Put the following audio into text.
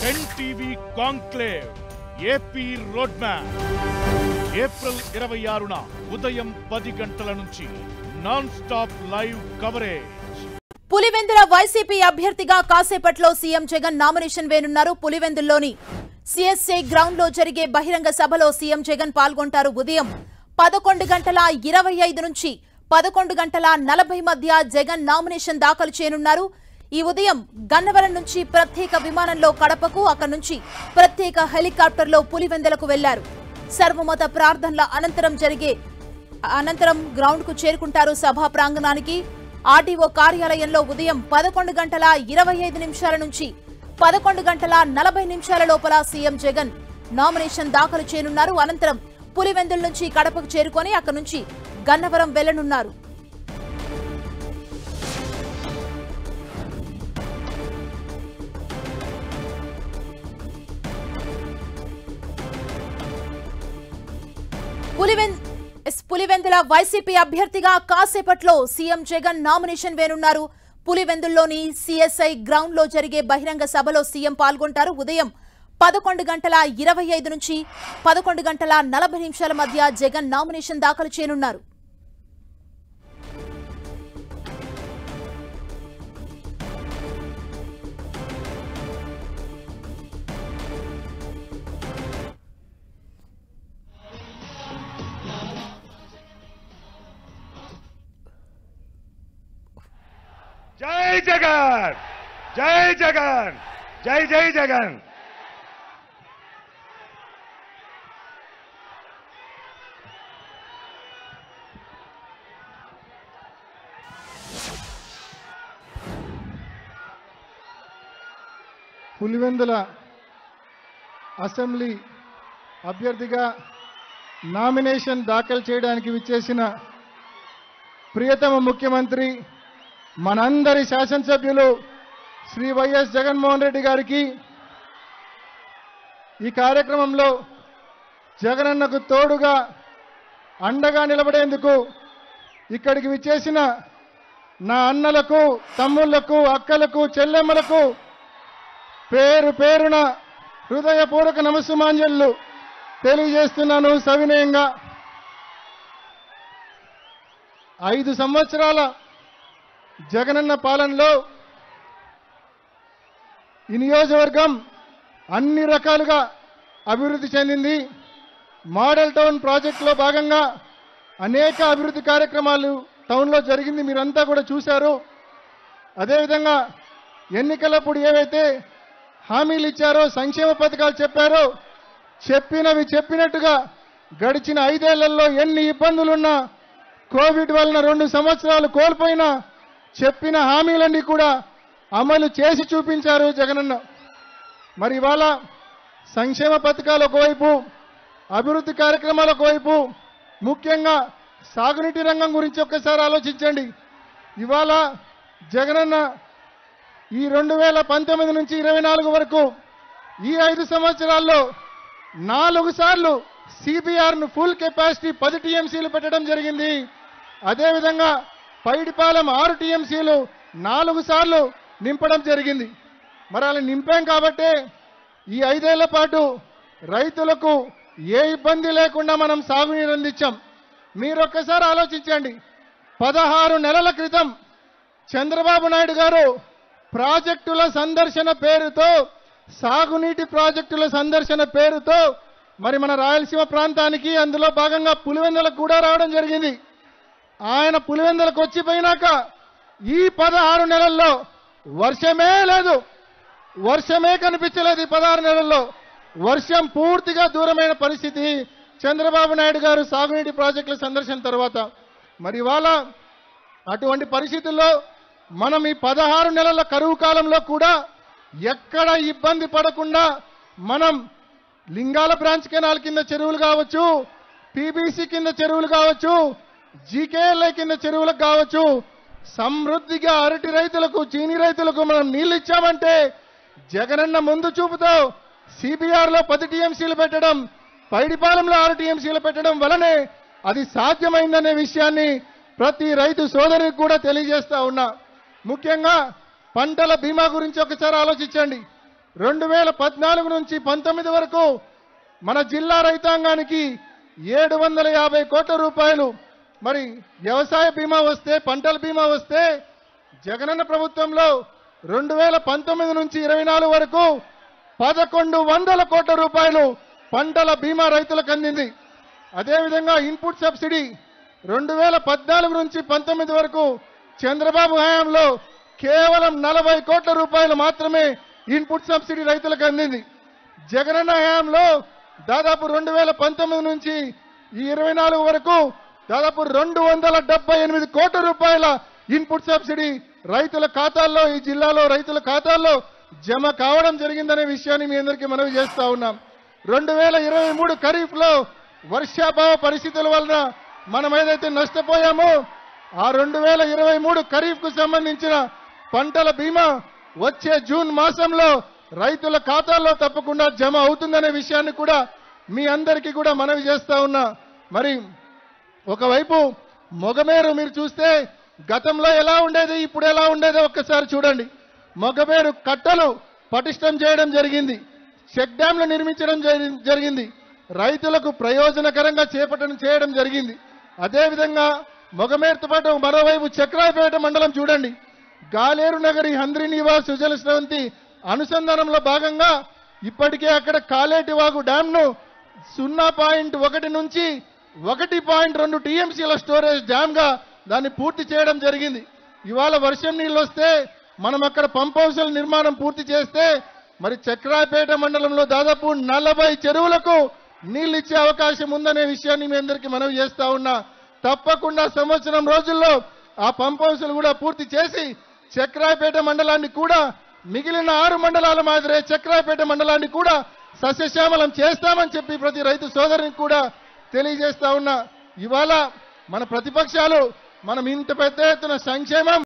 NTV conclave AP road map April 26న ఉదయం 10 గంటల నుంచి non stop live coverage. Pulivendula YCP అభ్యర్థిగా కాసేపట్లో సీఎం జగన్ నామినేషన్ వేనున్నారు. పులివెందుల్లోని సిఎస్ఐ గ్రౌండ్ లో జరిగే బహిరంగ సభలో సీఎం జగన్ పాల్గొంటారు. ఉదయం 11:25 నుంచి 11:40 మధ్య జగన్ నామినేషన్ దాఖలు చేయనున్నారు. ఈ ఉదయం గన్నవరం నుంచి ప్రత్యేక విమానంలో కడపకు, అక్కడి నుంచి ప్రత్యేక హెలికాప్టర్లో పులివెందులకు వెళ్లారు. సర్వమత ప్రార్థనల అనంతరం గ్రౌండ్ కు చేరుకుంటారు. సభా ప్రాంగణానికి ఆర్డీఓ కార్యాలయంలో ఉదయం 11:25 నుంచి 11:40 లోపల సీఎం జగన్ నామినేషన్ దాఖలు చేయనున్నారు. అనంతరం పులివెందుల నుంచి కడపకు చేరుకొని అక్కడి నుంచి గన్నవరం వెళ్లనున్నారు. పులివెందుల వైసీపీ అభ్యర్థిగా కాసేపట్లో సీఎం జగన్ నామినేషన్ వేనున్నారు. పులివెందుల్లోని సిఎస్ఐ గ్రౌండ్ లో జరిగే బహిరంగ సభలో సీఎం పాల్గొంటారు. ఉదయం 11:25 నుంచి 11:40 మధ్య జగన్ నామినేషన్ దాఖలు చేయనున్నారు. జై జగన్, జై జగన్, జై జై జగన్. పులివెందుల అసెంబ్లీ అభ్యర్థిగా నామినేషన్ దాఖలు చేయడానికి విచ్చేసిన ప్రియతమ ముఖ్యమంత్రి మనందరి శాసనసభ్యులు శ్రీ వైఎస్ జగన్మోహన్ రెడ్డి గారికి ఈ కార్యక్రమంలో జగనన్నకు తోడుగా అండగా నిలబడేందుకు ఇక్కడికి విచ్చేసిన నా అన్నలకు, తమ్ముళ్లకు, అక్కలకు, చెల్లెమ్మలకు పేరు పేరున హృదయపూర్వక నమస్సుమాంజలు తెలియజేస్తున్నాను సవినయంగా. 5 సంవత్సరాల జగనన్న పాలనలో ఈ నియోజకవర్గం అన్ని రకాలుగా అభివృద్ధి చెందింది. మోడల్ టౌన్ ప్రాజెక్టులో భాగంగా అనేక అభివృద్ధి కార్యక్రమాలు టౌన్లో జరిగింది, మీరంతా కూడా చూశారు. అదేవిధంగా ఎన్నికలప్పుడు ఏవైతే హామీలు ఇచ్చారో, సంక్షేమ పథకాలు చెప్పారో, చెప్పినవి చెప్పినట్టుగా గడిచిన 5 ఏళ్లలో ఎన్ని ఇబ్బందులున్నా, కోవిడ్ వలన 2 సంవత్సరాలు కోల్పోయినా చెప్పిన హామీలన్నీ కూడా అమలు చేసి చూపించారు జగనన్న. మరి ఇవాళ సంక్షేమ పథకాలు ఒకవైపు, అభివృద్ధి కార్యక్రమాలు ఒకవైపు, ముఖ్యంగా సాగునీటి రంగం గురించి ఒక్కసారి ఆలోచించండి. ఇవాళ జగనన్న ఈ 2019 నుంచి 24 వరకు ఈ 5 సంవత్సరాల్లో 4 సార్లు సిబిఆర్ను ఫుల్ కెపాసిటీ 10 టీఎంసీలు పెట్టడం జరిగింది. అదేవిధంగా పైడిపాలెం 6 టీఎంసీలు 4 సార్లు నింపడం జరిగింది. మరి అలా నింపాం కాబట్టే ఈ 5 ఏళ్ల పాటు రైతులకు ఏ ఇబ్బంది లేకుండా మనం సాగునీరు అందించాం. మీరొక్కసారి ఆలోచించండి. 16 నెలల క్రితం చంద్రబాబు నాయుడు గారు ప్రాజెక్టుల సందర్శన పేరుతో, సాగునీటి ప్రాజెక్టుల సందర్శన పేరుతో మరి మన రాయలసీమ ప్రాంతానికి, అందులో భాగంగా పులివెందులకు కూడా రావడం జరిగింది. ఆయన పులివెందులకు వచ్చిపోయినాక ఈ 16 నెలల్లో వర్షమే లేదు, వర్షమే కనిపించలేదు. ఈ 16 నెలల్లో వర్షం పూర్తిగా దూరమైన పరిస్థితి చంద్రబాబు నాయుడు గారు సాగునీటి ప్రాజెక్టుల సందర్శన తర్వాత. మరి ఇవాళ అటువంటి పరిస్థితుల్లో మనం ఈ 16 నెలల కరువు కాలంలో కూడా ఎక్కడ ఇబ్బంది పడకుండా మనం లింగాల బ్రాంచ్ కెనాల్ కింద చెరువులు కావచ్చు, పీబీసీ కింద చెరువులు కావచ్చు, జీకేఎల్ఐ కింద చెరువులకు కావచ్చు, సమృద్ధిగా అరటి రైతులకు, చీని రైతులకు మనం నీళ్లు ఇచ్చామంటే జగనన్న ముందు చూపుతో సిబిఆర్లో 10 టీఎంసీలు పెట్టడం, పైడిపాలెంలో 6 టీఎంసీలు పెట్టడం వలనే అది సాధ్యమైందనే విషయాన్ని ప్రతి రైతు సోదరునికి కూడా తెలియజేస్తా ఉన్నా. ముఖ్యంగా పంటల బీమా గురించి ఒకసారి ఆలోచించండి. 2014 నుంచి 19 వరకు మన జిల్లా రైతాంగానికి 750 కోట్ల రూపాయలు మరి వ్యవసాయ బీమా వస్తే, పంటల బీమా వస్తే, జగనన్న ప్రభుత్వంలో 2019 నుంచి 24 వరకు 1100 కోట్ల రూపాయలు పంటల బీమా రైతులకు అందింది. అదేవిధంగా ఇన్పుట్ సబ్సిడీ 2014 నుంచి 19 వరకు చంద్రబాబు హయాంలో కేవలం 40 కోట్ల రూపాయలు మాత్రమే ఇన్పుట్ సబ్సిడీ రైతులకు అందింది. జగనన్న హయాంలో దాదాపు 2019 నుంచి ఈ 24 వరకు దాదాపు 278 కోట్ల రూపాయల ఇన్పుట్ సబ్సిడీ రైతుల ఖాతాల్లో, ఈ జిల్లాలో రైతుల ఖాతాల్లో జమ కావడం జరిగిందనే విషయాన్ని మీ అందరికీ మనవి చేస్తా ఉన్నాం. 2023 ఖరీఫ్లో వర్షాభావ పరిస్థితుల వలన మనం ఏదైతే నష్టపోయామో ఆ 2023 ఖరీఫ్కు సంబంధించిన పంటల బీమా వచ్చే జూన్ మాసంలో రైతుల ఖాతాల్లో తప్పకుండా జమ అవుతుందనే విషయాన్ని కూడా మీ అందరికీ కూడా మనవి చేస్తా ఉన్నా. మరి ఒకవైపు మొగమేరు మీరు చూస్తే గతంలో ఎలా ఉండేది, ఇప్పుడు ఎలా ఉండేదో ఒక్కసారి చూడండి. మొగమేరు కట్టలు పటిష్టం చేయడం జరిగింది, చెక్ డ్యాంలు నిర్మించడం జరిగింది, రైతులకు ప్రయోజనకరంగా చేయడం జరిగింది. అదేవిధంగా మొగమేరుతో పాటు మరోవైపు చక్రాయపేట మండలం చూడండి, గాలేరు నగరి హంద్రి నివాస్ సుజల స్రవంతి అనుసంధానంలో భాగంగా ఇప్పటికే అక్కడ కాలేటివాగు డ్యాంను 0.1 నుంచి 1.2 టీఎంసీల స్టోరేజ్ డ్యామ్గా దాన్ని పూర్తి చేయడం జరిగింది. ఇవాళ వర్షం నీళ్ళు వస్తే మనం అక్కడ పంప్ హౌస్ల నిర్మాణం పూర్తి చేస్తే మరి చక్రాయపేట మండలంలో దాదాపు 40 చెరువులకు నీళ్ళు ఇచ్చే అవకాశం ఉందనే విషయాన్ని మీ అందరికీ మనవి చేస్తా ఉన్నా. తప్పకుండా సంవత్సరం రోజుల్లో ఆ పంప్ హౌస్లు కూడా పూర్తి చేసి చక్రాయపేట మండలాన్ని కూడా మిగిలిన 6 మండలాల మాదిరే చక్రాయపేట మండలాన్ని కూడా సస్యశ్యామలం చేస్తామని చెప్పి ప్రతి రైతు సోదరుని కూడా తెలియజేస్తా ఉన్నా. ఇవాళ మన ప్రతిపక్షాలు మనం ఇంత పెద్ద ఎత్తున సంక్షేమం